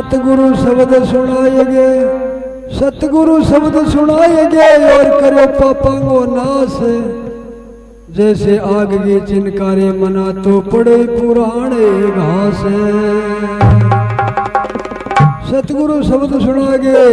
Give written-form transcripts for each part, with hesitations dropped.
सतगुरु शब्द सुनाएंगे, सतगुरु शब्द सुनाएंगे और करो पापा को नाश। जैसे आग की चिनकारे मना तो पड़े पुराने घास। सतगुरु शब्द सुनाएंगे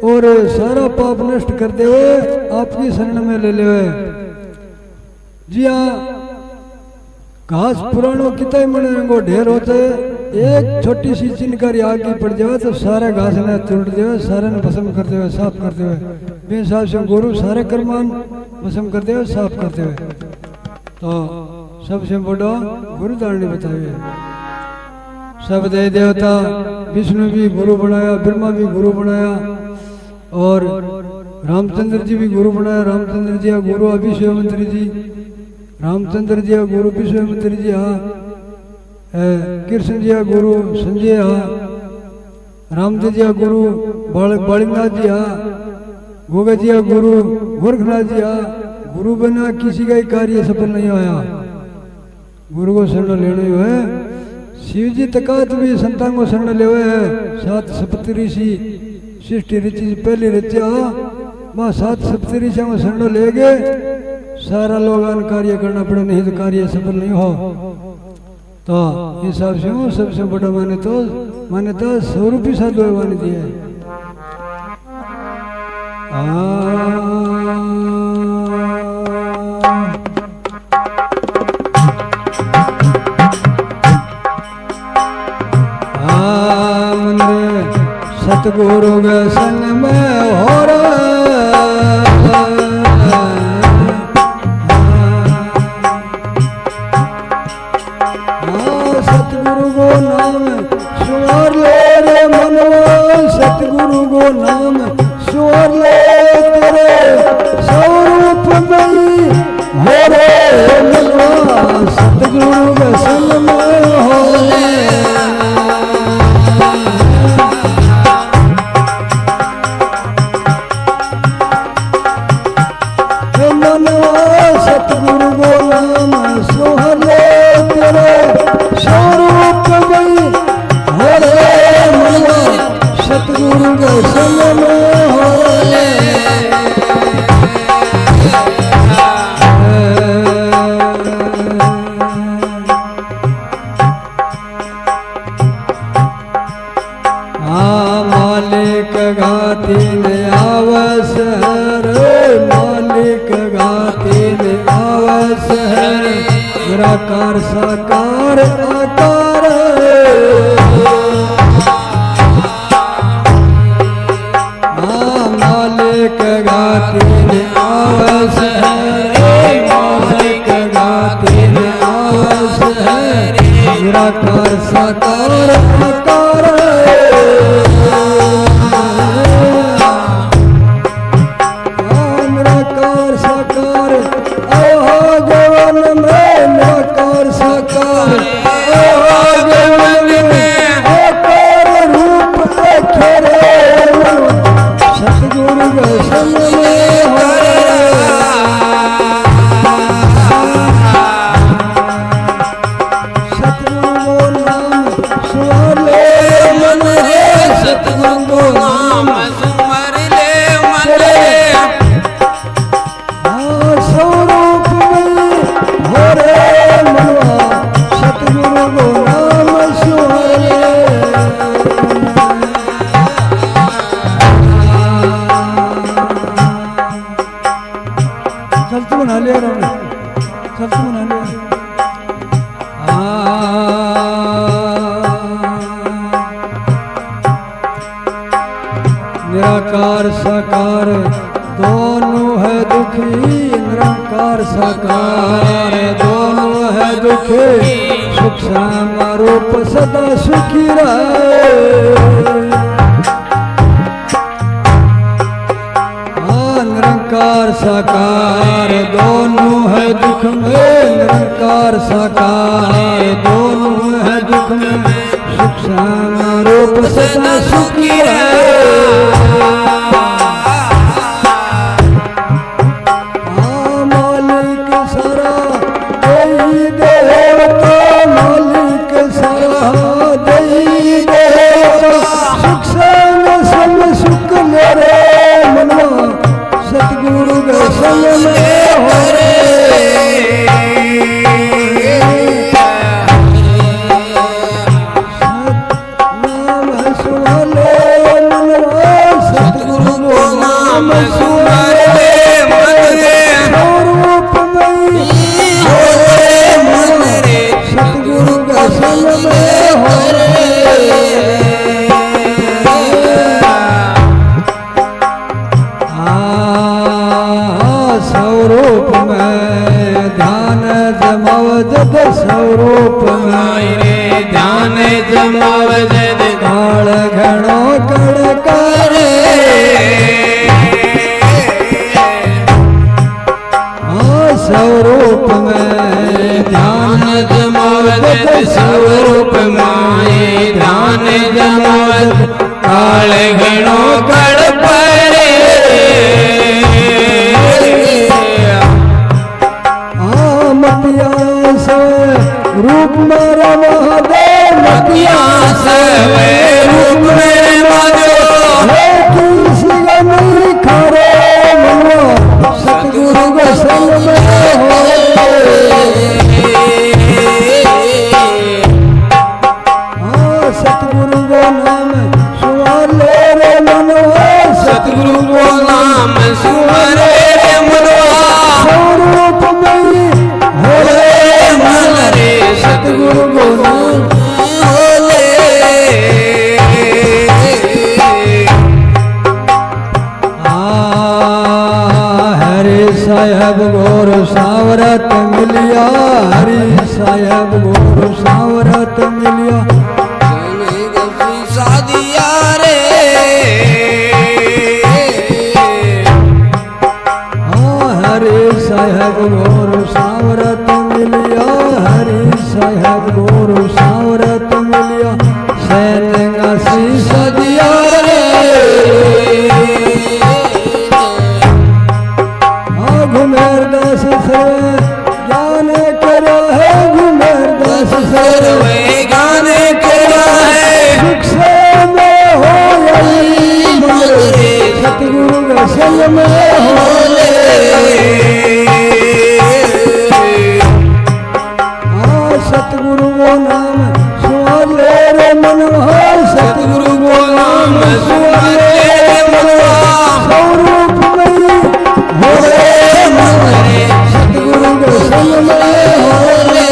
और सारा पाप नष्ट करते हुए आपकी शरण में ले ले। जी हाँ, घास पुराणों कितने मने को ढेर होते, एक छोटी सी चिनकारी आग की पड़ जाए तो सारे घास ने टूट जाए, सारे ने भस्म करते हुए साफ करते हुए बेसाब से गुरु सारे कर्मान भस्म करते हुए साफ करते हुए। तो सबसे बड़ा गुरु धारणी बताइए। सब देव देवता विष्णु भी गुरु बनाया, ब्रह्मा भी गुरु बनाया और रामचंद्र जी भी गुरु बनाया। रामचंद्र जी गुरु अभिषेक मंत्री जी, रामचंद्र जी गुरु अभिषेक मंत्री जी, हाँ कृष्ण जी गुरु संजय, हाँ रामदेव जी गुरु बालिनाथ जी, हाँ गोगा जी गुरु गोरखनाथ जी। हाँ गुरु बिना किसी का ही कार्य सफल नहीं आया, गुरु को शरण लेना ही है। शिव जी तकात भी संतान को शरण ले हुए है। 7 सप्त ऋषि सृष्टि ऋषि पहली रचा, वहाँ 7 सप्त ऋषियों को शरण ले गए। सारा लोग कार्य करना पड़े, नहीं तो कार्य सफल नहीं हो। तो हिसाब से हो सबसे बड़ा मान्यता स्वरूपी साधु मान्यता है। सतगुरु के संग में हो रहा, सतगुरु को नाम स्वर ले रे मनवा, सतगुरु को नाम स्वर ले तेरे स्वरूप में हो रे मनवा, सतगुरु के संग में हो रे मनवा, सतगुरु को नाम स्वर ले तेरे स्वरूप में हो रे मनवा, सतगुरु के संग में हो रे। मालिक गाती ने आवस है, मालिक गाती ने आवस है, निराकार साकार आकार। मालिक गाती ने आवस है, मालिक गाती ने आवस है, निराकार साकार आकार। निराकार साकार आहा गवन में, निराकार साकार आहा गवन में, आकार रूप खेरे सतगुरु के संग में हो रे। सतगुरु को नाम स्वर ले मन है, सतगुरु को नाम स्वर ले मन है, स्वरूप में हो रे मनवा, सतगुरु को नाम स्वर ले। चल तू बना लिया राम, चल तू बना लिया। निराकार साकार दोनों है दुखी, निराकार साकार दोनों है दुखी, सुख श्याम रूप सदा सुखी रहे। निरंकार साकार दोनों है दुख में, निरंकार साकार दोनों है दुख में, सुख श्याम रूप सदा सुखी मालिक सारा दई देवता मालिक सारा दई देवता सुख श्याम सम सुख मेरे मनवा सतगुरु के संग में हो रे स्वरूप में ध्यान जमाव जद काल घणो कड़ करे स्वरूप में ध्यान जमाव जद स्वरूप माए ध्यान जमाव काल घणो कड़ परे रूप मेरा महादेव मतिया सवे रूप मेरे महादेव है किसी का नहीं खरे मनो सतगुरु के संग में हो सतगुरु को नाम सुवाले रे मनो सतगुरु को नाम सुवाले रे मनो स्वरूप में हो सतगुरु को नाम बोले हरि साहब गोर सावरत मिलिया हरि साहब गोर सावरत मिलिया सादिया रे हरि साहब गोर सावरत मिलिया हरि साहब गोरु सावरत मिलिया सैनगा शीशा दिया रे घुमेर दास सर्वे ज्ञान करा है घुमेर दास सर्वे ज्ञान करा है सुख से में हो सतगुरु के संग में हो सतगुरु को नाम सुवाले रे मनवा सतगुरु को नाम सुवाले रे मनवा स्वरूप में हो रे मनरे सतगुरु के संग में हो रे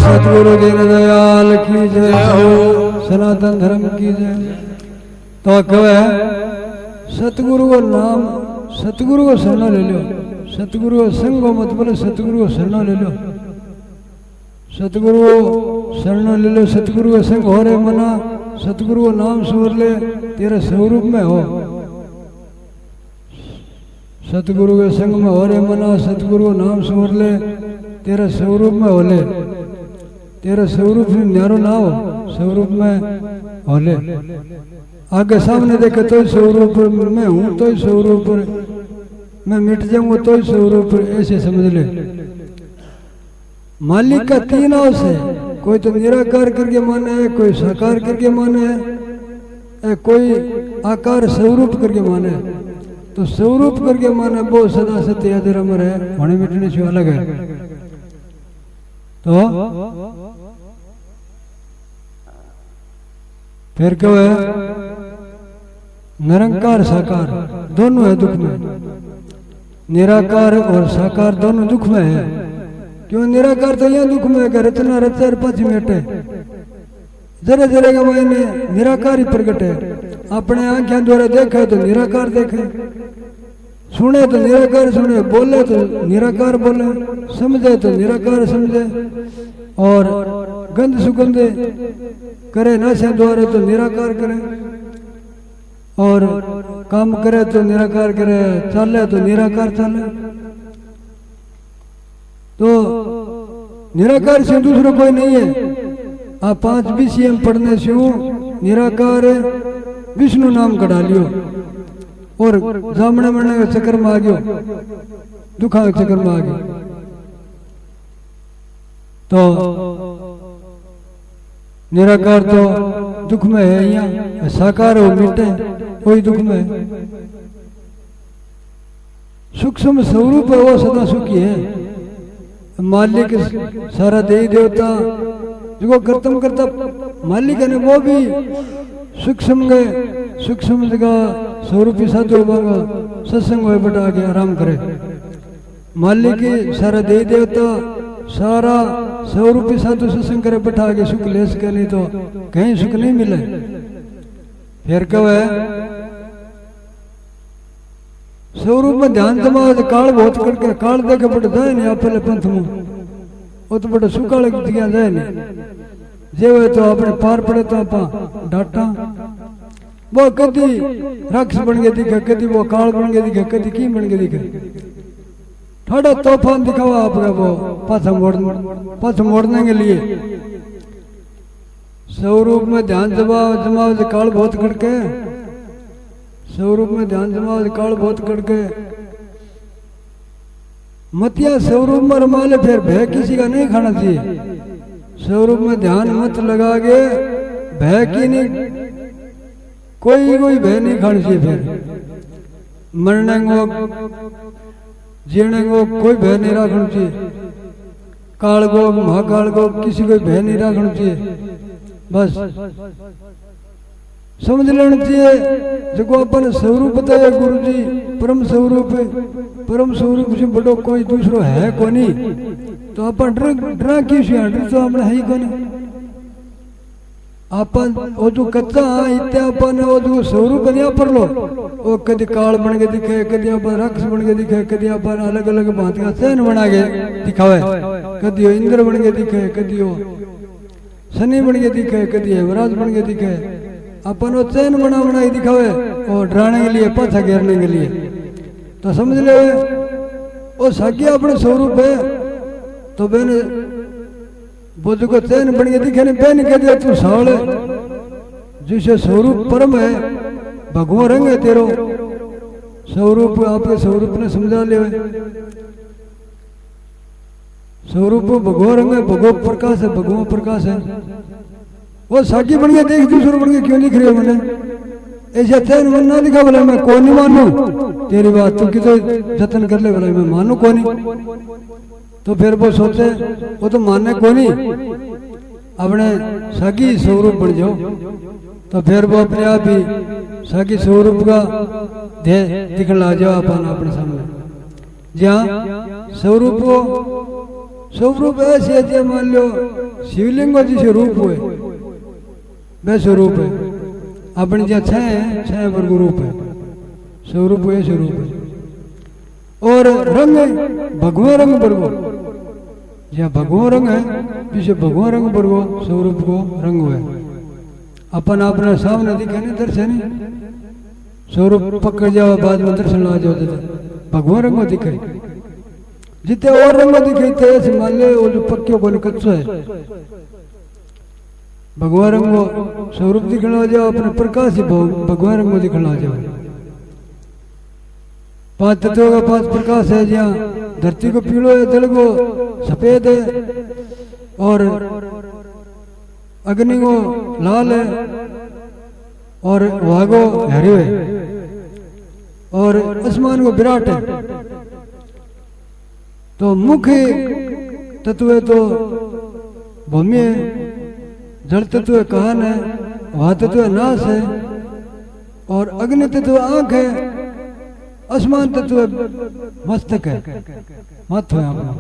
सतगुरु दीन दयाल की जय हो सनातन धर्म की जय। तो कहे सतगुरु को नाम सतगुरु को शरण ले लो सतगुरु को संग को मत बोले सतगुरु को शरण ले लो सतगुरु को शरण ले लो सतगुरु को संग हो रे मना सतगुरु को नाम सुर ले तेरे स्वरूप में हो सतगुरु के संग में हो रे मना सतगुरु को नाम सुर ले तेरे स्वरूप में हो ले तेरा स्वरूप न्यारो ना हो स्वरूप में हो ले आगे सामने देखे तो स्वरूप में हूँ तो स्वरूप मैं मिट जाऊंगा तो स्वरूप ऐसे समझ ले। मालिक का तीन अंश है कोई तो निराकार करके माने है कोई साकार करके माने है कोई आकार स्वरूप करके माने है। तो स्वरूप करके माने वो सदा सत्य अजर अमर है होने मिटने से अलग है। तो फिर क्यों है निरंकार साकार दोनों है दुख में निराकार और साकार दोनों दुख में है। क्यों निराकार तो यह दुख में है रचना रचा पाँच मिनटे जरा जरा का मैंने निराकार ही प्रकट है। अपने आंखें द्वारा देखा तो निराकार देखे सुने तो निराकार सुने बोले तो निराकार बोले समझे तो निराकार समझे और गंध सुगंध करे नाशा द्वारा तो निराकार करे और काम करे तो निराकार करे, चले तो निराकार चले। तो निराकार से दूसरा कोई नहीं है। आप 5 BCM पढ़ने से निराकार विष्णु नाम कढ़ा लियो और जामने मरने के चक्कर में आ गयो, दुखा के चक्कर में आ गयो। तो निराकार तो दुख में है, यहाँ साकार हो मिटे कोई दुख में है। सूक्ष्म स्वरूप है वो सदा सुखी है। मालिक सारा देवी देवता जो कर्तम करता मालिक है वो भी सूक्ष्म गए, सूक्ष्म जगह स्वरूपी साधु होगा, सत्संग हो बटा के आराम करे। मालिक सारा देवी देवता सारा स्वरूपी साधु सत्संग करे बैठा के सुख ले सके, नहीं तो कहीं सुख नहीं मिले। फिर कब है स्वरूप में ध्यान जमा काल बहुत करके काल देखे बड़े जाए नहीं आप पहले पंथ में, वो तो बड़े सुकाल दिया जाए नहीं जे वे तो अपने पार पड़े तो आप डाटा वो कदी राक्षस बन के दिखे, कदी वो काल बन के दिखे, कदी की बन के दिखे। थोड़ा तूफान दिखावा आपका वो पाछा मोड़ने के लिए। स्वरूप में ध्यान जमाओ काल बहुत करके, स्वरूप में ध्यान जमाओ काल बहुत करके मतिया स्वरूप में रमा ले, फिर भय किसी का नहीं खाना चाहिए। स्वरूप में ध्यान मत लगा के भय की नहीं, कोई भय नहीं खाना चाहिए। फिर मरने को जीने को कोई भय नहीं रखना चाहिए। काल को महाकाल को किसी को भय नहीं रखना चाहिए। बस समझ लेना चाहिए जो अपन स्वरूप बताया गुरु जी परम स्वरूप है, परम स्वरूप से बड़ो कोई दूसरो है को नहीं। तो अपन डरा क्यों डर तो अपने है ही को नहीं। अपन वो जो कच्चा इत्या अपन वो जो स्वरूप बनिया पर लो, वो कभी काल बन के दिखे, कभी अपन राक्षस बन के दिखे, कभी अपन अलग अलग भांतियां चैन बना के दिखावे, कभी वो इंद्र बन के दिखे, कभी वो शनि बन के दिखे, कभी हेमराज बन के दिखे। अपन वो चैन बना के दिखावे और डराने के लिए, पाछा घेरने के लिए। तो समझ ले वो साकी अपने स्वरूप है। तो बहन वो जो चैन बन के दिखे नहीं बहन कह दिया तू सावल है, जिसे स्वरूप परम है, भगवान रंग है तेरो स्वरूप। आपके स्वरूप ने समझा ले, स्वरूप भगवान रंग है, भगवान प्रकाश है, भगवान प्रकाश है। वो साकी बन के देख दूसरे बन के क्यों दिख रही है मैंने ऐसा चैन मन ना दिखा, बोला मैं कौन नहीं मानू तेरी बात, तू कितने जतन कर ले, बोला मैं मानू कौन नहीं। तो फिर वो सोचे वो तो मानने को नहीं, अपने सागी स्वरूप बन जाओ। तो फिर वो अपने आप ही सागी स्वरूप का ध्येय दिखने लग जाओ अपन अपने सामने। जहाँ स्वरूप ऐसे है, मान लो शिवलिंग का जिसे रूप हुए वह स्वरूप है। अपने जहाँ छह वर्ग रूप है, स्वरूप ऐसे रूप है। और रंग भगवान रंग बरगो, जहाँ भगवान रंग है जिसे भगवान रंग बरगो स्वरूप को रंग हुए। अपन अपने सामने दिखे नहीं दर्शन, स्वरूप पकड़ जाओ बाद में दर्शन ला जाओ, भगवान रंग दिखे। जितने और रंग दिखे थे ऐसे मान ले वो जो पक्कियों को कच्चो है, भगवान रंग स्वरूप दिखना जाओ, अपने प्रकाश ही भगवान रंग दिखना जाओ। 5 तत्वों का 5 प्रकाश है, जहाँ धरती को पीलो है, जल को सफेद है, और अग्नि को लाल है, और वागो हरे है, और आसमान को विराट है। तो मुख्य तत्व है तो भूमि है, जल तत्व कान है, वहा तत्व नाश है, और अग्नि तत्व आंख है, आसमान तत्व मस्तक है, मत हो अपना।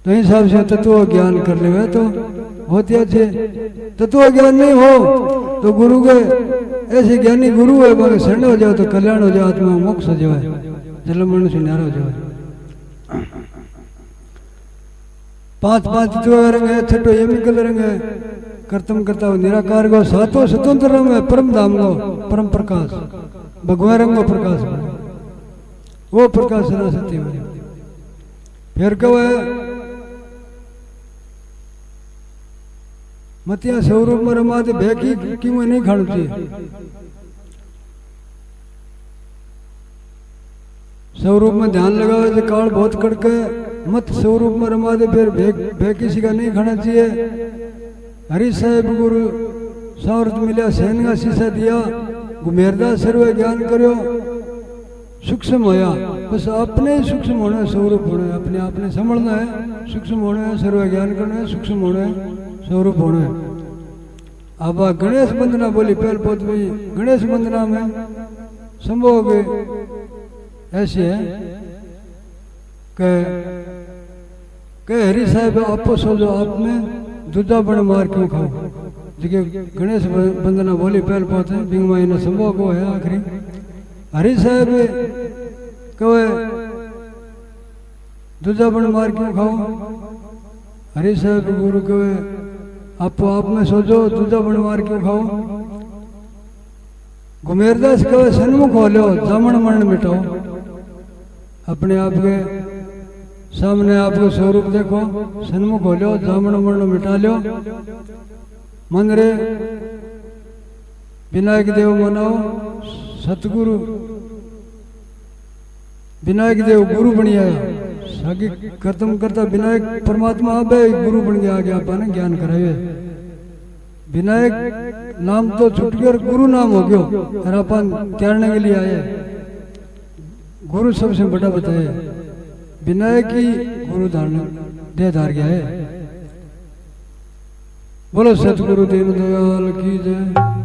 तो हिसाब से तत्व ज्ञान कर ले तो बहुत ही अच्छे। तत्व ज्ञान नहीं हो तो गुरु के ऐसे ज्ञानी गुरु है बाकी शरण हो जाओ तो कल्याण हो जाए, आत्मा मोक्ष हो जाए, जन्म मरण से न्यारा हो जाए। 5 तत्व रंग है, छठो यमिकल रंग है, कर्तम करता हो निराकार गो सातो स्वतंत्र में परम धाम गो परम प्रकाश भगवान रंग गो प्रकाश वो प्रकाश ना सत्य में फिर कहो मतिया स्वरूप में रमा दे भेकी कि मैं नहीं खाणु चाहिए स्वरूप में ध्यान लगाओ जो काल बहुत कड़के मत स्वरूप में रमा दे फिर भे किसी का नहीं खाना चाहिए हरि साहेब गुरु सावर्त मिला सैन का शीशा दिया गुमेरदास सर्व ज्ञान करो सूक्ष्म होया बस अपने सूक्ष्म होना है स्वरूप होना है अपने आपने संभलना है सूक्ष्म होना है सर्व ज्ञान करना है सूक्ष्म होना है स्वरूप होना है। अब गणेश वंदना बोली पहल पोत में गणेश वंदना में संभोग ऐसे है कि हरि साहब आपो सोचो आप में दूधा बण मार क्यों खाओ जिके गणेश वंदना बोली पहल पोत है बिंग माई संभोग को है आखिरी हरि साहब कहे दूधा बण मार क्यों खाओ हरि साहब गुरु कहे आपो आप में सोचो दूधा बण मार क्यों खाओ गुमेरदास कहे सन्मुख हो लो जामन मरण मिटाओ अपने आप के सामने आपको स्वरूप देखो सन्मुख हो लो जामन मरण मिटा लो मन रे विनायक देव मनाओ सतगुरु विनायक देव गुरु बन गया सागी कर्तम करता विनायक परमात्मा अब गुरु बन गया आगे आपने ज्ञान कराए विनायक नाम तो छूट गया और गुरु नाम हो गयो और अपन त्यारने के लिए आए गुरु सबसे बड़ा बताए विनायक ही गुरु धारण दे धार गया है। बोलो सतगुरु देव दयाल की जय।